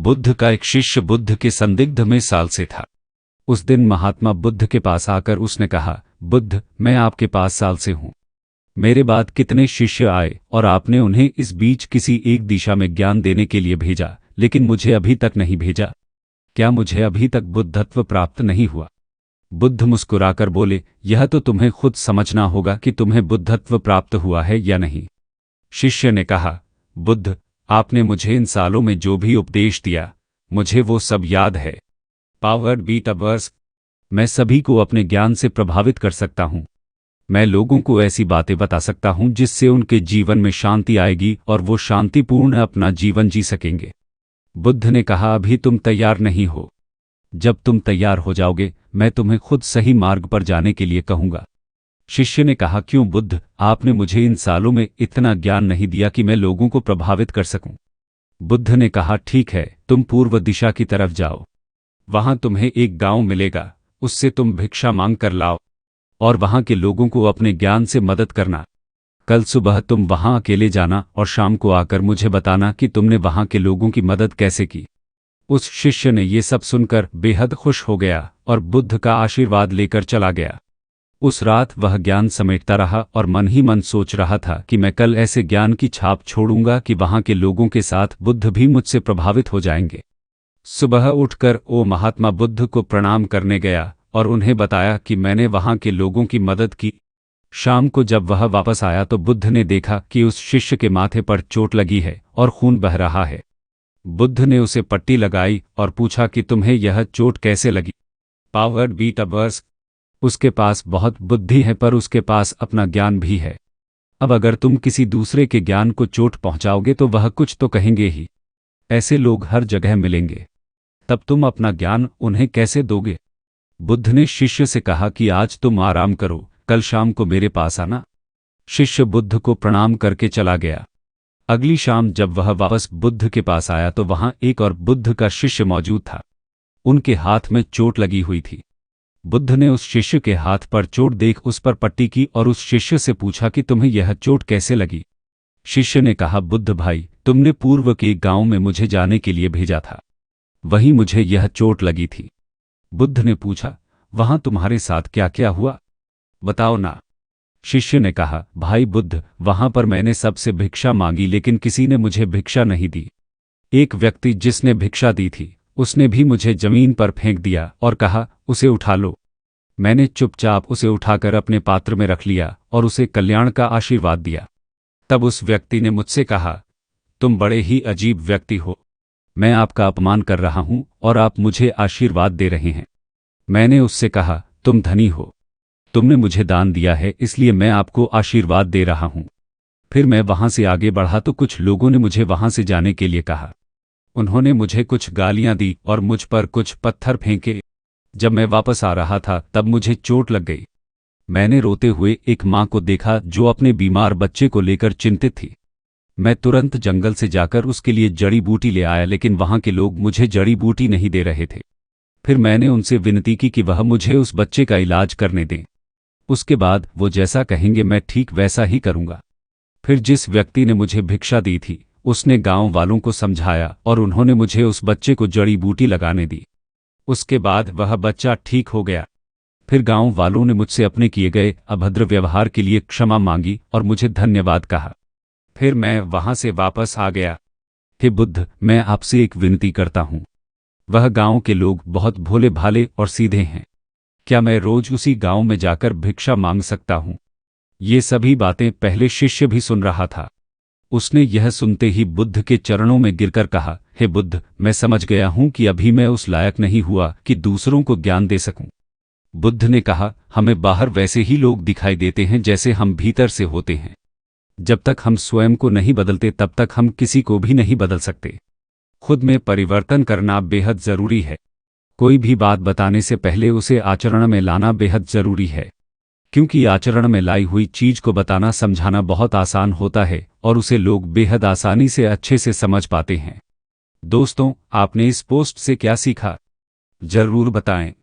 बुद्ध का एक शिष्य बुद्ध के संदिग्ध में साल से था। उस दिन महात्मा बुद्ध के पास आकर उसने कहा, बुद्ध, मैं आपके पास साल से हूँ। मेरे बाद कितने शिष्य आए और आपने उन्हें इस बीच किसी एक दिशा में ज्ञान देने के लिए भेजा, लेकिन मुझे अभी तक नहीं भेजा। क्या मुझे अभी तक बुद्धत्व प्राप्त नहीं हुआ? बुद्ध मुस्कुराकर बोले, यह तो तुम्हें खुद समझना होगा कि तुम्हें बुद्धत्व प्राप्त हुआ है या नहीं। शिष्य ने कहा, बुद्ध, आपने मुझे इन सालों में जो भी उपदेश दिया, मुझे वो सब याद है। पावर्ड बी टवर्स, मैं सभी को अपने ज्ञान से प्रभावित कर सकता हूँ। मैं लोगों को ऐसी बातें बता सकता हूँ जिससे उनके जीवन में शांति आएगी और वो शांतिपूर्ण अपना जीवन जी सकेंगे। बुद्ध ने कहा, अभी तुम तैयार नहीं हो। जब तुम तैयार हो जाओगे, मैं तुम्हें खुद सही मार्ग पर जाने के लिए कहूँगा। शिष्य ने कहा, क्यों बुद्ध, आपने मुझे इन सालों में इतना ज्ञान नहीं दिया कि मैं लोगों को प्रभावित कर सकूं। बुद्ध ने कहा, ठीक है, तुम पूर्व दिशा की तरफ जाओ। वहां तुम्हें एक गांव मिलेगा, उससे तुम भिक्षा मांग कर लाओ और वहां के लोगों को अपने ज्ञान से मदद करना। कल सुबह तुम वहां अकेले जाना और शाम को आकर मुझे बताना कि तुमने वहां के लोगों की मदद कैसे की। उस शिष्य ने ये सब सुनकर बेहद खुश हो गया और बुद्ध का आशीर्वाद लेकर चला गया। उस रात वह ज्ञान समेटता रहा और मन ही मन सोच रहा था कि मैं कल ऐसे ज्ञान की छाप छोड़ूंगा कि वहां के लोगों के साथ बुद्ध भी मुझसे प्रभावित हो जाएंगे। सुबह उठकर वो महात्मा बुद्ध को प्रणाम करने गया और उन्हें बताया कि मैंने वहां के लोगों की मदद की। शाम को जब वह वापस आया तो बुद्ध ने देखा कि उस शिष्य के माथे पर चोट लगी है और खून बह रहा है। बुद्ध ने उसे पट्टी लगाई और पूछा कि तुम्हें यह चोट कैसे लगी? पावर्ड बी टवर्स, उसके पास बहुत बुद्धि है पर उसके पास अपना ज्ञान भी है। अब अगर तुम किसी दूसरे के ज्ञान को चोट पहुंचाओगे तो वह कुछ तो कहेंगे ही। ऐसे लोग हर जगह मिलेंगे, तब तुम अपना ज्ञान उन्हें कैसे दोगे? बुद्ध ने शिष्य से कहा कि आज तुम आराम करो, कल शाम को मेरे पास आना। शिष्य बुद्ध को प्रणाम करके चला गया। अगली शाम जब वह वापस बुद्ध के पास आया तो वहां एक और बुद्ध का शिष्य मौजूद था। उनके हाथ में चोट लगी हुई थी। बुद्ध ने उस शिष्य के हाथ पर चोट देख उस पर पट्टी की और उस शिष्य से पूछा कि तुम्हें यह चोट कैसे लगी? शिष्य ने कहा, बुद्ध भाई, तुमने पूर्व के गांव में मुझे जाने के लिए भेजा था, वहीं मुझे यह चोट लगी थी। बुद्ध ने पूछा, वहां तुम्हारे साथ क्या क्या हुआ, बताओ ना। शिष्य ने कहा, भाई बुद्ध, वहां पर मैंने सबसे भिक्षा मांगी लेकिन किसी ने मुझे भिक्षा नहीं दी। एक व्यक्ति जिसने भिक्षा दी थी उसने भी मुझे जमीन पर फेंक दिया और कहा, उसे उठा लो। मैंने चुपचाप उसे उठाकर अपने पात्र में रख लिया और उसे कल्याण का आशीर्वाद दिया। तब उस व्यक्ति ने मुझसे कहा, तुम बड़े ही अजीब व्यक्ति हो, मैं आपका अपमान कर रहा हूं और आप मुझे आशीर्वाद दे रहे हैं। मैंने उससे कहा, तुम धनी हो, तुमने मुझे दान दिया है इसलिए मैं आपको आशीर्वाद दे रहा हूं। फिर मैं वहां से आगे बढ़ा तो कुछ लोगों ने मुझे वहां से जाने के लिए कहा। उन्होंने मुझे कुछ गालियां दी और मुझ पर कुछ पत्थर फेंके। जब मैं वापस आ रहा था तब मुझे चोट लग गई। मैंने रोते हुए एक मां को देखा जो अपने बीमार बच्चे को लेकर चिंतित थी। मैं तुरंत जंगल से जाकर उसके लिए जड़ी बूटी ले आया लेकिन वहां के लोग मुझे जड़ी बूटी नहीं दे रहे थे। फिर मैंने उनसे विनती की कि वह मुझे उस बच्चे का इलाज करने दें। उसके बाद वो जैसा कहेंगे मैं ठीक वैसा ही करूंगा। फिर जिस व्यक्ति ने मुझे भिक्षा दी थी उसने गांव वालों को समझाया और उन्होंने मुझे उस बच्चे को जड़ी बूटी लगाने दी। उसके बाद वह बच्चा ठीक हो गया। फिर गांव वालों ने मुझसे अपने किए गए अभद्र व्यवहार के लिए क्षमा मांगी और मुझे धन्यवाद कहा। फिर मैं वहां से वापस आ गया। हे बुद्ध, मैं आपसे एक विनती करता हूं। वह गांव के लोग बहुत भोले भाले और सीधे हैं। क्या मैं रोज उसी गांव में जाकर भिक्षा मांग सकता हूं? ये सभी बातें पहले शिष्य भी सुन रहा था। उसने यह सुनते ही बुद्ध के चरणों में गिरकर कहा, हे बुद्ध, मैं समझ गया हूं कि अभी मैं उस लायक नहीं हुआ कि दूसरों को ज्ञान दे सकूं। बुद्ध ने कहा, हमें बाहर वैसे ही लोग दिखाई देते हैं जैसे हम भीतर से होते हैं। जब तक हम स्वयं को नहीं बदलते तब तक हम किसी को भी नहीं बदल सकते। खुद में परिवर्तन करना बेहद जरूरी है। कोई भी बात बताने से पहले उसे आचरण में लाना बेहद जरूरी है, क्योंकि आचरण में लाई हुई चीज को बताना समझाना बहुत आसान होता है और उसे लोग बेहद आसानी से अच्छे से समझ पाते हैं। दोस्तों, आपने इस पोस्ट से क्या सीखा? जरूर बताएं।